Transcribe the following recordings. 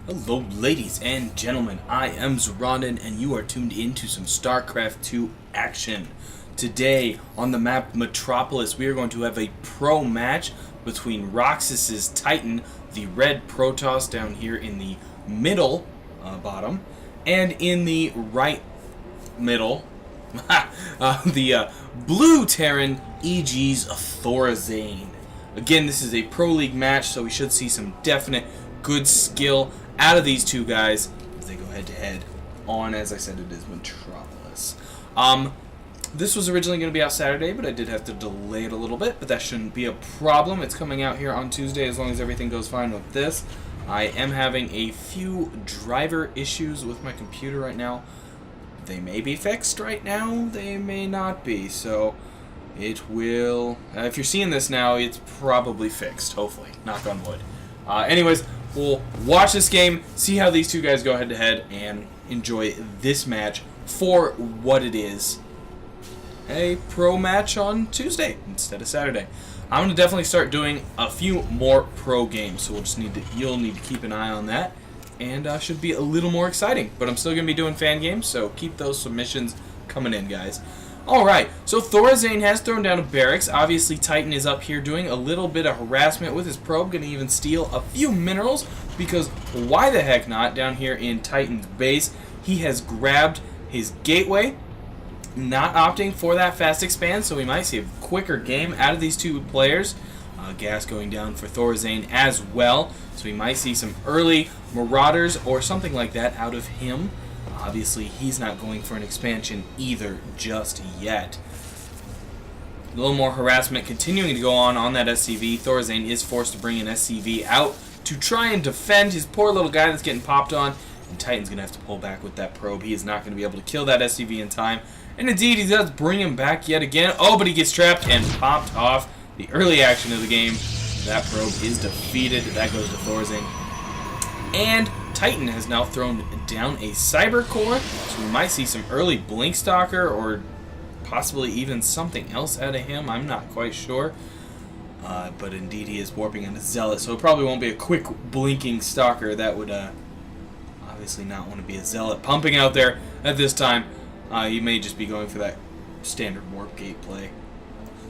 Hello ladies and gentlemen, I am Zoronden and you are tuned in to some Starcraft 2 action. Today on the map Metropolis we are going to have a pro match between Roxas's Titan, the red Protoss down here in the middle bottom, and in the right middle, the blue Terran EG's Thorzain. Again, this is a pro league match, so we should see some definite good skill out of these two guys as they go head to head on, as I said, it is Metropolis. This was originally going to be out Saturday, but I did have to delay it a little bit, but that shouldn't be a problem. It's coming out here on Tuesday as long as everything goes fine with this. I am having a few driver issues with my computer right now. They may be fixed right now, they may not be, so it will, if you're seeing this now, it's probably fixed, hopefully, knock on wood. Anyways, we'll watch this game, see how these two guys go head to head, and enjoy this match for what it is. A pro match on Tuesday instead of Saturday. I'm going to definitely start doing a few more pro games, so you'll need to keep an eye on that, and should be a little more exciting. But I'm still going to be doing fan games, so keep those submissions coming in, guys. Alright, so Thorzain has thrown down a barracks. Obviously, Titan is up here doing a little bit of harassment with his probe. Going to even steal a few minerals, because why the heck not? Down here in Titan's base, he has grabbed his gateway, not opting for that fast expand, so we might see a quicker game out of these two players. Gas going down for Thorzain as well, so we might see some early Marauders or something like that out of him. Obviously, he's not going for an expansion either just yet. A little more harassment continuing to go on that SCV. Thorzain is forced to bring an SCV out to try and defend his poor little guy that's getting popped on. And Titan's going to have to pull back with that probe. He is not going to be able to kill that SCV in time. And indeed, he does bring him back yet again. Oh, but he gets trapped and popped off. The early action of the game. That probe is defeated. That goes to Thorzain. And Titan has now thrown down a Cyber Core, so we might see some early Blink Stalker or possibly even something else out of him. I'm not quite sure. But indeed he is warping into Zealot, so it probably won't be a quick blinking Stalker. That would obviously not want to be a Zealot pumping out there at this time. He may just be going for that standard Warp Gate play.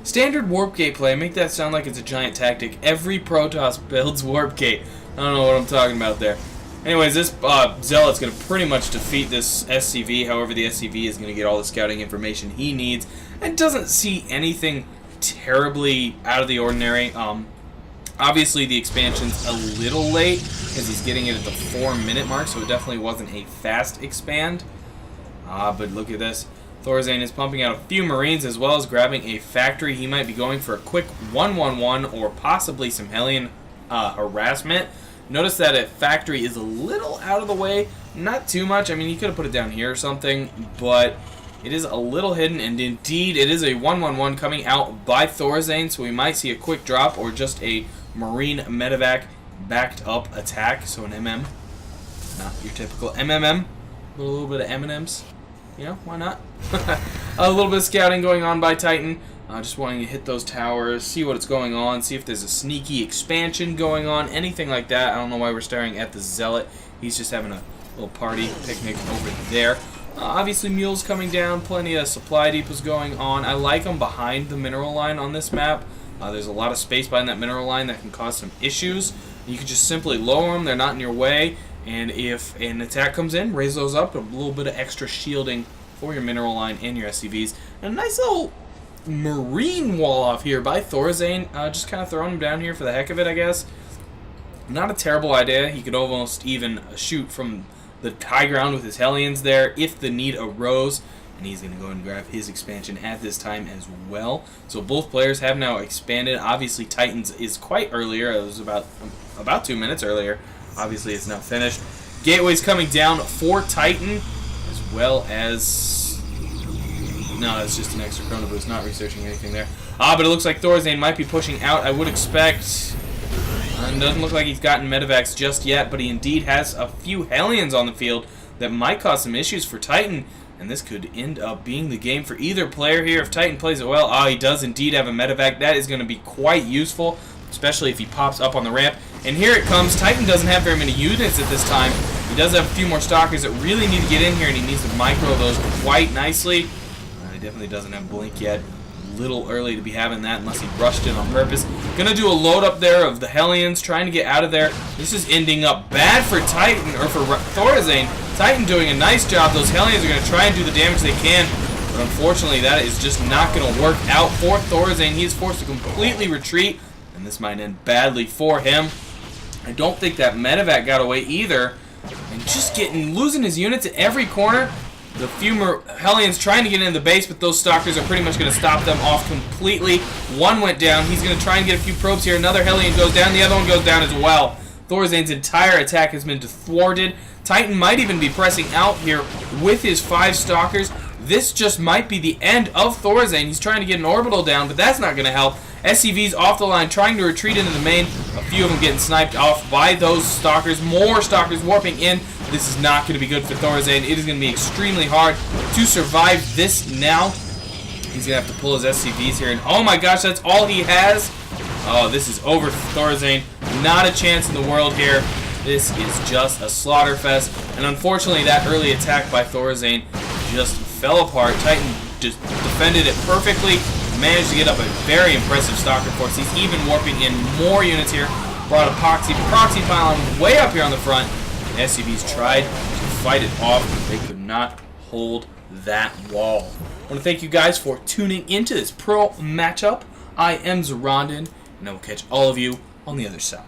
Standard Warp Gate play, make that sound like it's a giant tactic. Every Protoss builds Warp Gate. I don't know what I'm talking about there. Anyways, this Zealot's going to pretty much defeat this SCV. However, the SCV is going to get all the scouting information he needs and doesn't see anything terribly out of the ordinary. Obviously, the expansion's a little late because he's getting it at the 4-minute mark, so it definitely wasn't a fast expand. But look at this. Thorzain is pumping out a few Marines as well as grabbing a factory. He might be going for a quick 1-1-1 or possibly some Hellion harassment. Notice that a factory is a little out of the way, not too much. I mean, he could have put it down here or something, but it is a little hidden, and indeed it is a 1-1-1 coming out by Thorzain, so we might see a quick drop or just a Marine Medevac backed up attack, so an MM. Not your typical MMM, but a little bit of M&Ms. You know, why not? A little bit of scouting going on by Titan. Just wanting to hit those towers, see what's going on, see if there's a sneaky expansion going on, anything like that. I don't know why we're staring at the Zealot. He's just having a little party picnic over there. Obviously, mules coming down, plenty of supply depots going on. I like them behind the mineral line on this map. There's a lot of space behind that mineral line that can cause some issues. You can just simply lower them, they're not in your way, and if an attack comes in, raise those up, a little bit of extra shielding for your mineral line and your SCVs. And a nice little Marine wall off here by Thorzain, just kind of throwing him down here for the heck of it, I guess. Not a terrible idea. He could almost even shoot from the high ground with his Hellions there if the need arose, and he's going to go and grab his expansion at this time as well. So both players have now expanded. Obviously, Titans is quite earlier. It was about 2 minutes earlier. Obviously, it's now finished. Gateway's coming down for Titan, as well as... No, that's just an extra chrono boost, not researching anything there. But it looks like Thorzain might be pushing out, I would expect. And doesn't look like he's gotten medevacs just yet, but he indeed has a few Hellions on the field that might cause some issues for Titan. And this could end up being the game for either player here if Titan plays it well. He does indeed have a medevac. That is going to be quite useful, especially if he pops up on the ramp And here it comes. Titan doesn't have very many units at this time. He does have a few more Stalkers that really need to get in here, and he needs to micro those quite nicely. He definitely doesn't have Blink yet. A little early to be having that unless he rushed it on purpose. Gonna do a load up there of the Hellions, trying to get out of there. This is ending up bad for Titan, or for Thorzain. Titan doing a nice job. Those Hellions are gonna try and do the damage they can. But unfortunately, that is just not going to work out for Thorzain. He is forced to completely retreat, and this might end badly for him. I don't think that Medevac got away either. And just losing his units at every corner. The few Hellions trying to get into the base, but those Stalkers are pretty much going to stop them off completely. One went down. He's going to try and get a few probes here. Another Hellion goes down. The other one goes down as well. Thorzain's entire attack has been thwarted. Titan might even be pressing out here with his 5 Stalkers. This just might be the end of Thorzain. He's trying to get an orbital down, but that's not going to help. SCV's off the line, trying to retreat into the main. A few of them getting sniped off by those Stalkers. More Stalkers warping in. This is not going to be good for Thorzain. It is going to be extremely hard to survive this now. He's going to have to pull his SCVs here. And oh my gosh, that's all he has. Oh, this is over for Thorzain. Not a chance in the world here. This is just a slaughter fest. And unfortunately, that early attack by Thorzain just fell apart. Titan just defended it perfectly. Managed to get up a very impressive Stalker force. He's even warping in more units here. Brought a proxy pylon way up here on the front. The SCVs tried to fight it off. They could not hold that wall. I want to thank you guys for tuning into this pro matchup. I am Zoronden, and I will catch all of you on the other side.